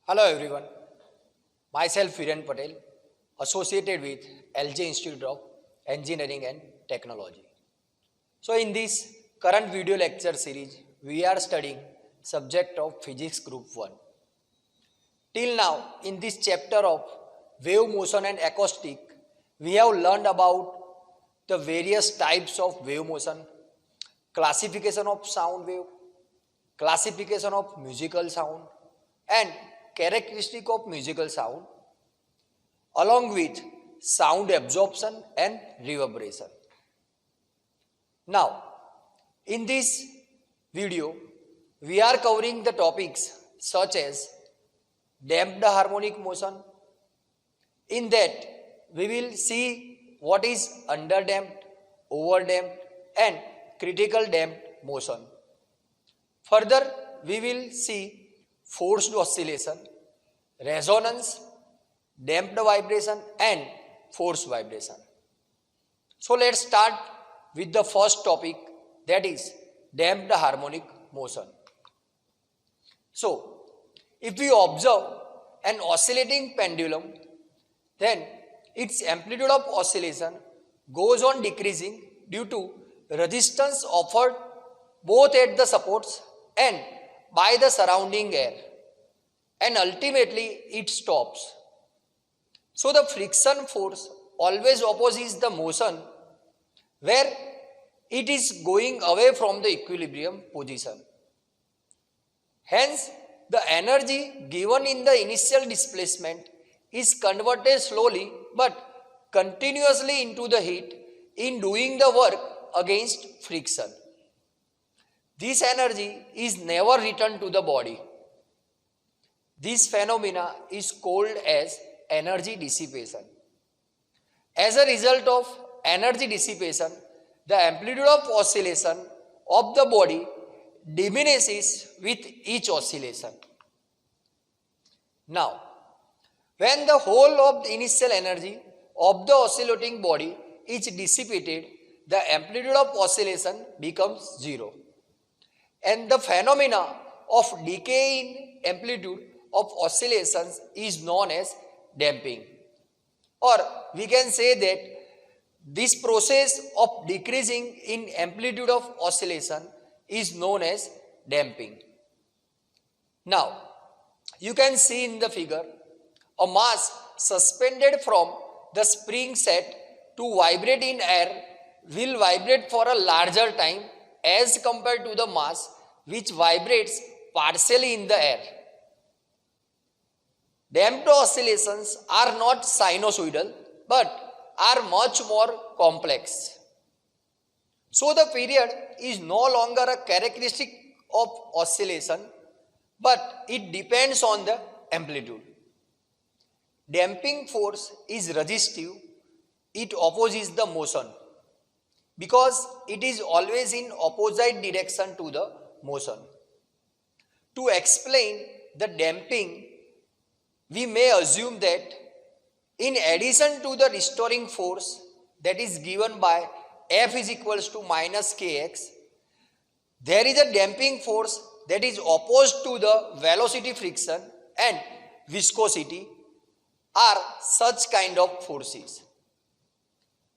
Hello everyone, myself Viren Patel, associated with LJ Institute of Engineering and Technology. So in this current video lecture series, we are studying subject of Physics Group 1. Till now, in this chapter of wave motion and acoustic, we have learned about the various types of wave motion, classification of sound wave, classification of musical sound, and characteristic of musical sound, along with sound absorption and reverberation. Now, in this video, we are covering the topics such as damped harmonic motion. In that, we will see what is underdamped, overdamped, and critical damped motion. Further, we will see forced oscillation, resonance, damped vibration, and forced vibration. So let's start with the first topic, that is damped harmonic motion. So if we observe an oscillating pendulum, then its amplitude of oscillation goes on decreasing due to resistance offered both at the supports and by the surrounding air, and ultimately it stops. So the friction force always opposes the motion where it is going away from the equilibrium position. Hence, the energy given in the initial displacement is converted slowly but continuously into the heat in doing the work against friction. This energy is never returned to the body. This phenomena is called as energy dissipation. As a result of energy dissipation, the amplitude of oscillation of the body diminishes with each oscillation. Now, when the whole of the initial energy of the oscillating body is dissipated, the amplitude of oscillation becomes zero. And the phenomena of decay in amplitude of oscillations is known as damping. Or we can say that this process of decreasing in amplitude of oscillation is known as damping. Now, you can see in the figure a mass suspended from the spring set to vibrate in air will vibrate for a larger time as compared to the mass which vibrates partially in the air. Damped oscillations are not sinusoidal but are much more complex. So the period is no longer a characteristic of oscillation but it depends on the amplitude. Damping force is resistive, it opposes the motion because it is always in opposite direction to the motion. To explain the damping, we may assume that in addition to the restoring force that is given by F is equals to minus kx, there is a damping force that is opposed to the velocity friction and viscosity are such kind of forces.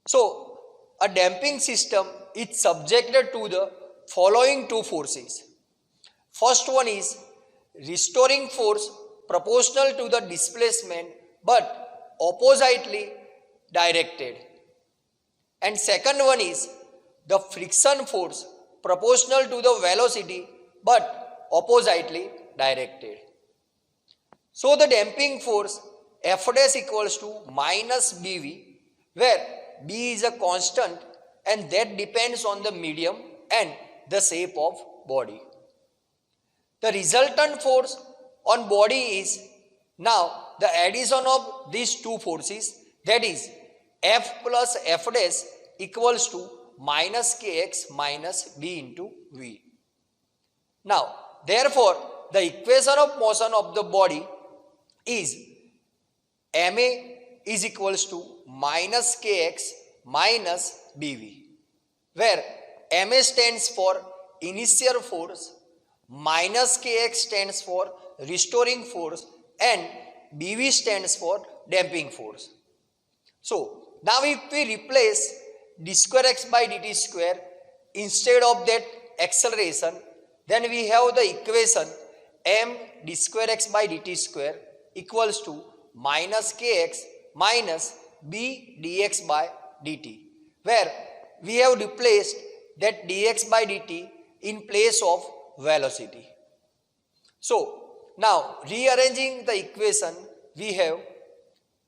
So, a damping system is subjected to the following two forces. First one is restoring force proportional to the displacement but oppositely directed. And second one is the friction force proportional to the velocity but oppositely directed. So the damping force F dash equals to minus BV, where B is a constant and that depends on the medium and the shape of body. The resultant force on body is now the addition of these two forces, that is F plus F dash equals to minus Kx minus B into V. Now, therefore, the equation of motion of the body is Ma is equals to minus Kx minus Bv, where Ma stands for initial force, minus Kx stands for restoring force, and BV stands for damping force. So now if we replace d square x by dt square instead of that acceleration, then we have the equation m d square x by dt square equals to minus kx minus b dx by dt, where we have replaced that dx by dt in place of velocity. So now rearranging the equation, we have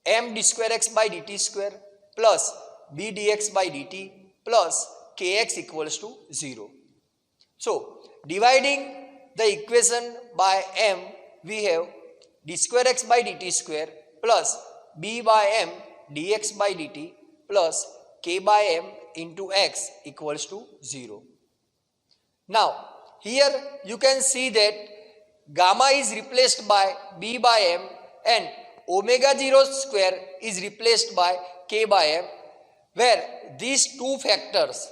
m d square x by dt square plus b dx by dt plus kx equals to 0. So dividing the equation by m, we have d square x by dt square plus b by m dx by dt plus k by m into x equals to 0. Now here you can see that gamma is replaced by b by m and omega 0 square is replaced by k by m, where these two factors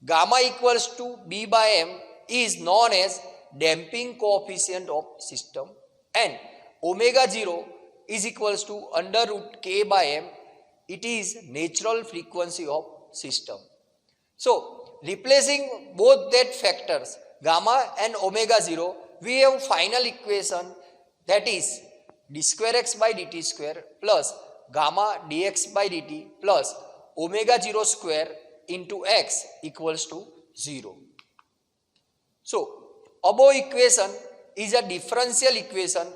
gamma equals to b by m is known as damping coefficient of system and omega 0 is equals to under root k by m, it is natural frequency of system. So replacing both that factors gamma and omega 0, we have final equation, that is d square x by dt square plus gamma dx by dt plus omega 0 square into x equals to 0. So above equation is a differential equation.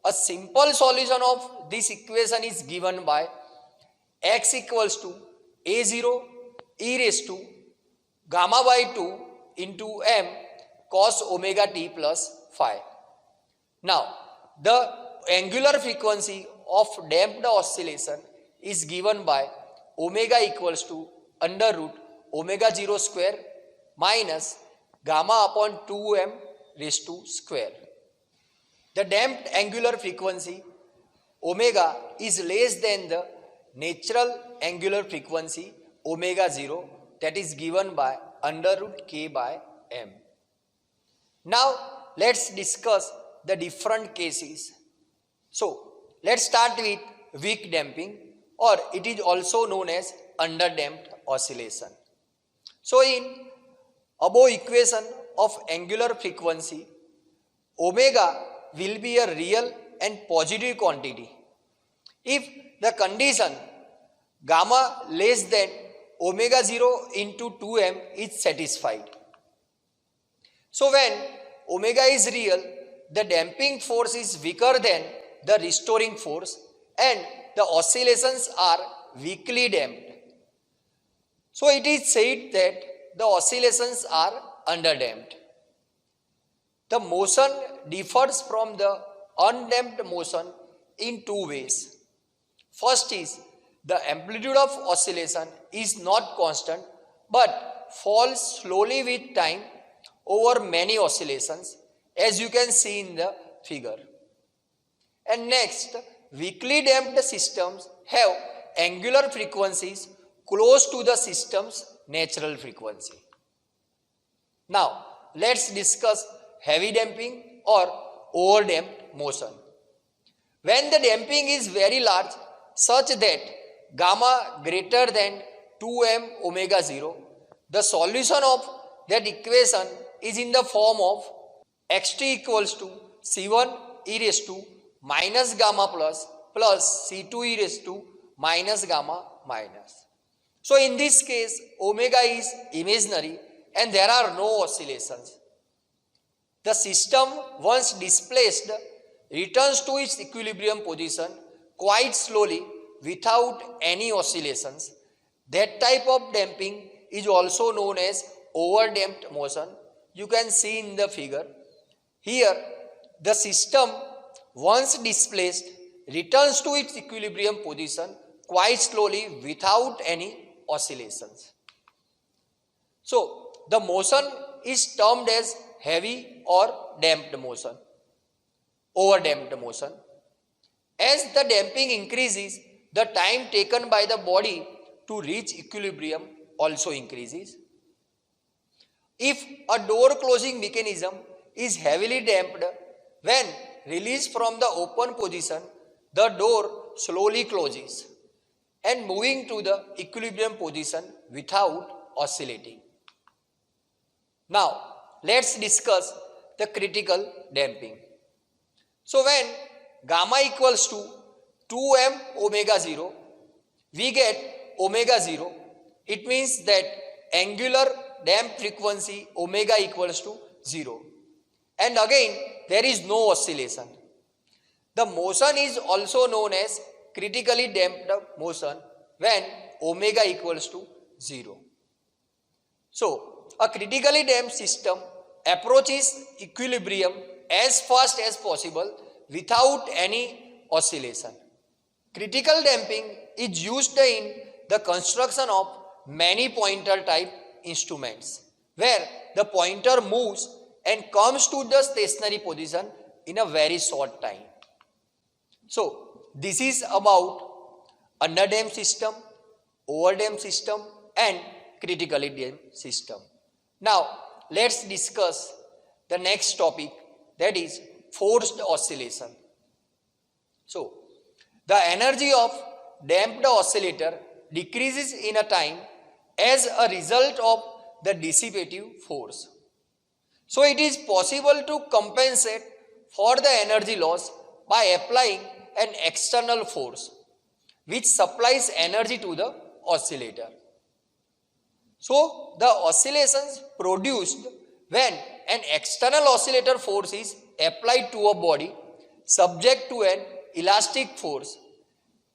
A simple solution of this equation is given by x equals to a0 e raised to gamma by 2 into m cos omega t plus phi. Now the angular frequency of damped oscillation is given by omega equals to under root omega 0 square minus gamma upon 2m raised to square. The damped angular frequency omega is less than the natural angular frequency omega 0, that is given by under root k by m. Now let's discuss the different cases. So let's start with weak damping, or it is also known as underdamped oscillation. So in above equation of angular frequency, omega will be a real and positive quantity if the condition gamma less than omega 0 into 2m is satisfied. So when omega is real, the damping force is weaker than the restoring force and the oscillations are weakly damped. So it is said that the oscillations are underdamped. The motion differs from the undamped motion in two ways. First is the amplitude of oscillation is not constant but falls slowly with time over many oscillations, as you can see in the figure. And next, weakly damped systems have angular frequencies close to the system's natural frequency. Now let's discuss heavy damping or overdamped motion. When the damping is very large, such that gamma greater than 2m omega 0, the solution of that equation is in the form of xt equals to c1 e raised to minus gamma plus c2 e raised to minus gamma minus. So in this case, omega is imaginary and there are no oscillations. The system, once displaced, returns to its equilibrium position quite slowly without any oscillations. That type of damping is also known as overdamped motion. You can see in the figure. Here, the system, once displaced, returns to its equilibrium position quite slowly without any oscillations. So, the motion is termed as heavy or damped motion, overdamped motion. As the damping increases, the time taken by the body to reach equilibrium also increases. If a door closing mechanism is heavily damped, when released from the open position, the door slowly closes and moving to the equilibrium position without oscillating. Now, let's discuss the critical damping. So, when gamma equals to 2m omega 0, we get omega 0. It means that angular damped frequency omega equals to 0. And again, there is no oscillation. The motion is also known as critically damped motion when omega equals to 0. So, a critically damped system approaches equilibrium as fast as possible without any oscillation. Critical damping is used in the construction of many pointer type instruments where the pointer moves and comes to the stationary position in a very short time. So, this is about underdamped system, overdamped system and critically damped system. Now, let's discuss the next topic, that is forced oscillation. So, the energy of damped oscillator decreases in a time as a result of the dissipative force. So, it is possible to compensate for the energy loss by applying an external force which supplies energy to the oscillator. So, the oscillations produced when an external oscillator force is applied to a body subject to an elastic force,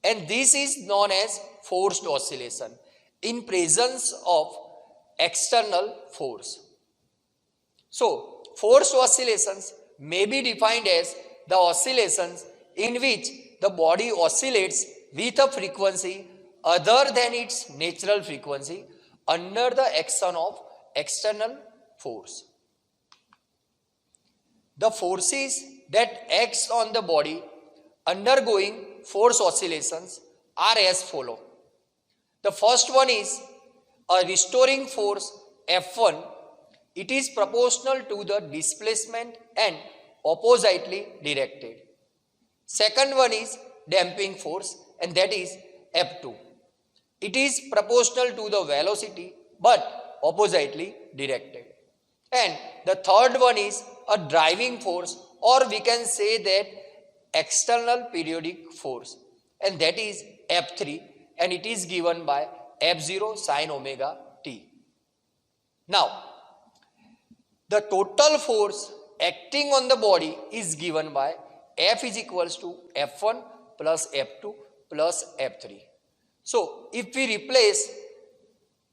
and this is known as forced oscillation in presence of external force. So, forced oscillations may be defined as the oscillations in which the body oscillates with a frequency other than its natural frequency under the action of external force. The forces that act on the body undergoing force oscillations are as follow. The first one is a restoring force F1. It is proportional to the displacement and oppositely directed. Second one is damping force, and that is F2. It is proportional to the velocity but oppositely directed. And the third one is a driving force, or we can say that external periodic force, and that is F3, and it is given by F0 sin omega t. Now, the total force acting on the body is given by F is equals to F1 plus F2 plus F3. So, if we replace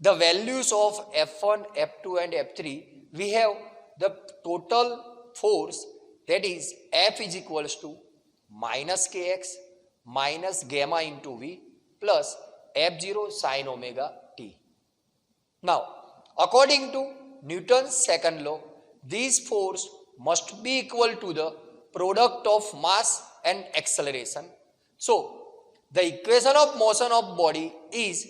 the values of F1, F2 and F3, we have the total force, that is F is equals to minus Kx minus gamma into V plus F0 sin omega t. Now, according to Newton's second law, this force must be equal to the product of mass and acceleration. So, the equation of motion of body is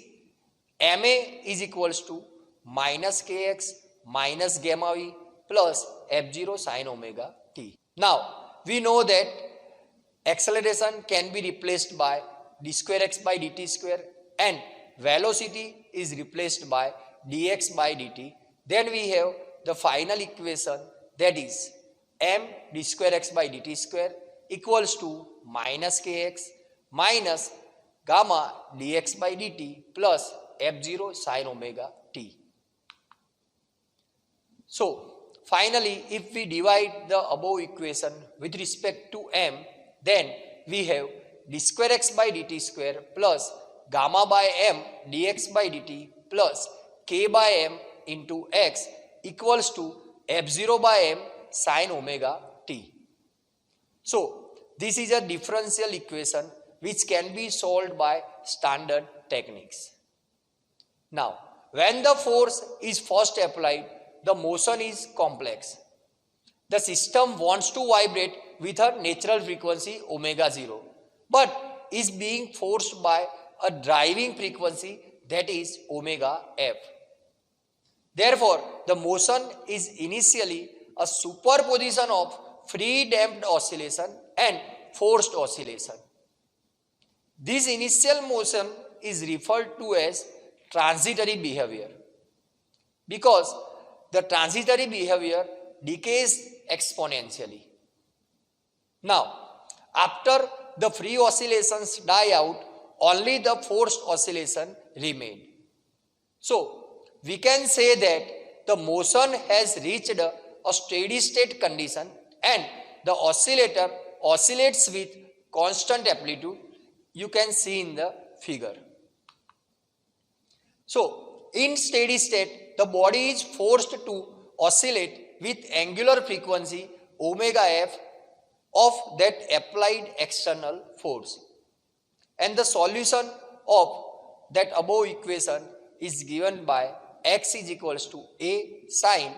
ma is equals to minus kx minus gamma v plus f0 sin omega t. Now, we know that acceleration can be replaced by d square x by dt square and velocity is replaced by dx by dt. Then we have the final equation, that is m d square x by dt square equals to minus kx minus gamma dx by dt plus f0 sin omega t. So, finally, if we divide the above equation with respect to m, then we have d square x by dt square plus gamma by m dx by dt plus k by m into x equals to f0 by m sin omega t. So, this is a differential equation which can be solved by standard techniques. Now, when the force is first applied, the motion is complex. The system wants to vibrate with a natural frequency omega 0, but is being forced by a driving frequency, that is omega f. Therefore, the motion is initially a superposition of free damped oscillation and forced oscillation. This initial motion is referred to as transitory behavior because the transitory behavior decays exponentially. Now, after the free oscillations die out, only the forced oscillation remain. So, we can say that the motion has reached a steady state condition and the oscillator oscillates with constant amplitude. You can see in the figure. So, in steady state, the body is forced to oscillate with angular frequency omega f of that applied external force. And the solution of that above equation is given by x is equals to a sine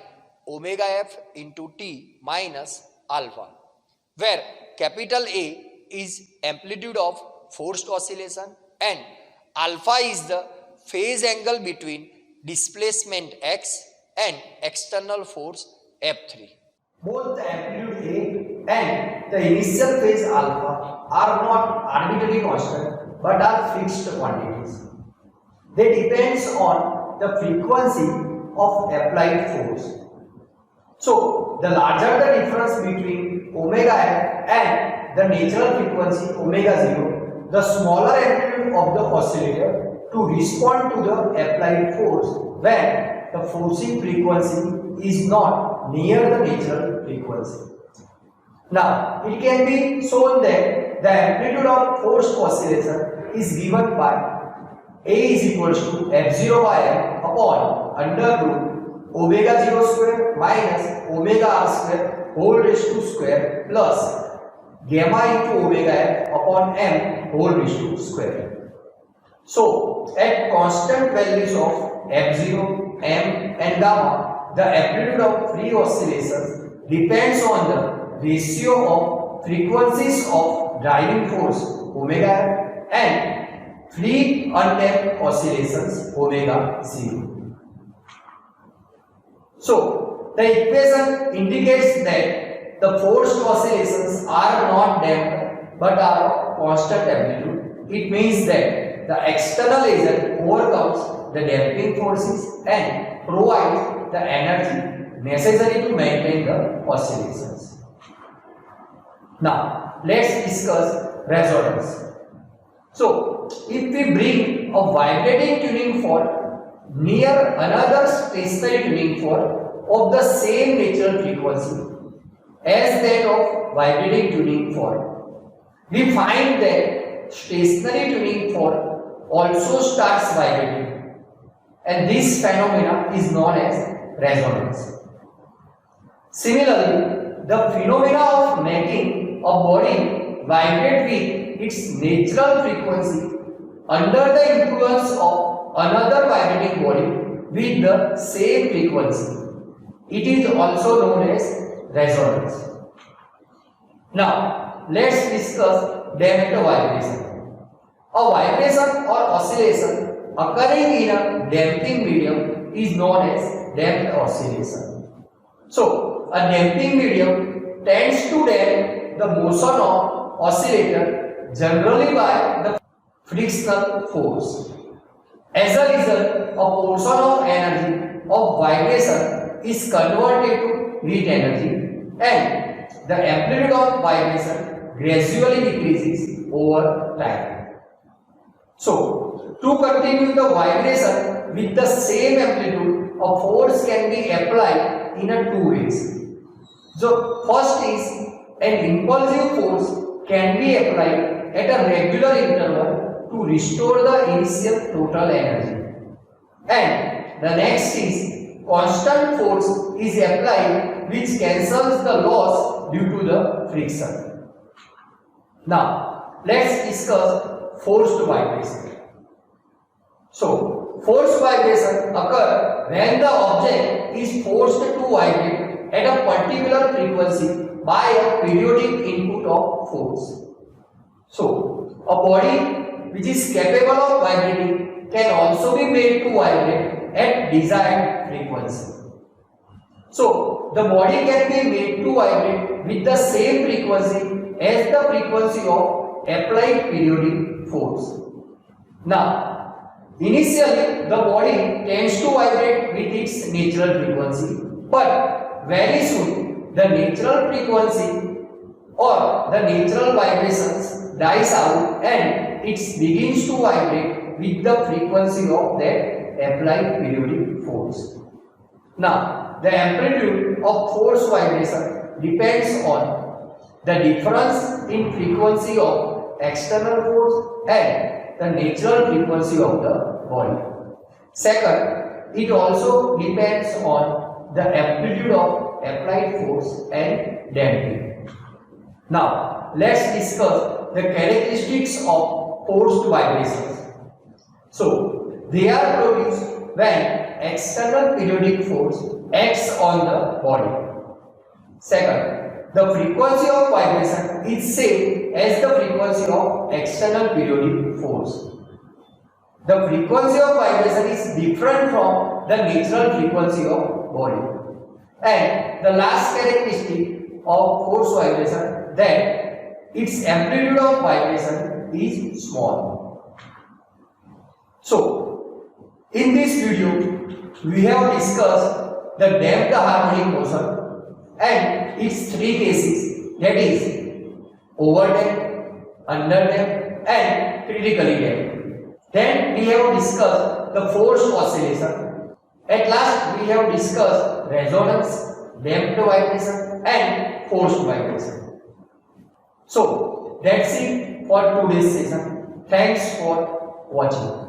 omega f into t minus alpha, where capital A is amplitude of forced oscillation and alpha is the phase angle between displacement x and external force F3. Both the amplitude A and the initial phase alpha are not arbitrary constant but are fixed quantities. They depend on the frequency of applied force. So, the larger the difference between omega f and the natural frequency omega 0, the smaller amplitude of the oscillator to respond to the applied force when the forcing frequency is not near the natural frequency. Now, it can be shown that the amplitude of forced oscillation is given by A is equals to f0 by m upon under root omega 0 square minus omega r square whole raised to square plus gamma into omega f upon m whole raised to square. So, at constant values of f0, m and gamma, the amplitude of free oscillations depends on the ratio of frequencies of driving force omega f and free undamped oscillations omega 0. So, the equation indicates that the forced oscillations are not damped but are of constant amplitude. It means that the external agent overcomes the damping forces and provides the energy necessary to maintain the oscillations. Now, let's discuss resonance. So, if we bring a vibrating tuning fork near another stationary tuning fork of the same natural frequency as that of vibrating tuning fork, we find that stationary tuning fork also starts vibrating, and this phenomena is known as resonance. Similarly, the phenomena of making a body vibrate with its natural frequency under the influence of another vibrating body with the same frequency, it is also known as resonance. Now, let's discuss damped vibration. A vibration or oscillation occurring in a damping medium is known as damped oscillation. So, a damping medium tends to damp the motion of oscillator generally by the frictional force. As a result, a portion of energy of vibration is converted to heat energy and the amplitude of vibration gradually decreases over time. So, to continue the vibration with the same amplitude, a force can be applied in two ways. So, first is an impulsive force can be applied at a regular interval to restore the initial total energy, and the next is constant force is applied which cancels the loss due to the friction. Now, let's discuss forced vibration. So, forced vibration occurs when the object is forced to vibrate at a particular frequency by a periodic input of force. So, a body which is capable of vibrating can also be made to vibrate at desired frequency. So, the body can be made to vibrate with the same frequency as the frequency of applied periodic force. Now, initially the body tends to vibrate with its natural frequency, but very soon the natural frequency or the natural vibrations dies out and it begins to vibrate with the frequency of that applied periodic force. Now, the amplitude of force vibration depends on the difference in frequency of external force and the natural frequency of the body. Second, it also depends on the amplitude of applied force and damping. Now, let's discuss the characteristics of forced vibrations. So, they are produced when external periodic force acts on the body. Second, the frequency of vibration is same as the frequency of external periodic force. The frequency of vibration is different from the natural frequency of body. And the last characteristic of force vibration, that its amplitude of vibration is small. So, in this video, we have discussed the damped harmonic motion and its three cases, that is overdamped, underdamped and critically damped. Then we have discussed the forced oscillation. At last we have discussed resonance, damped vibration and forced vibration. So that's it for today's session. Thanks for watching.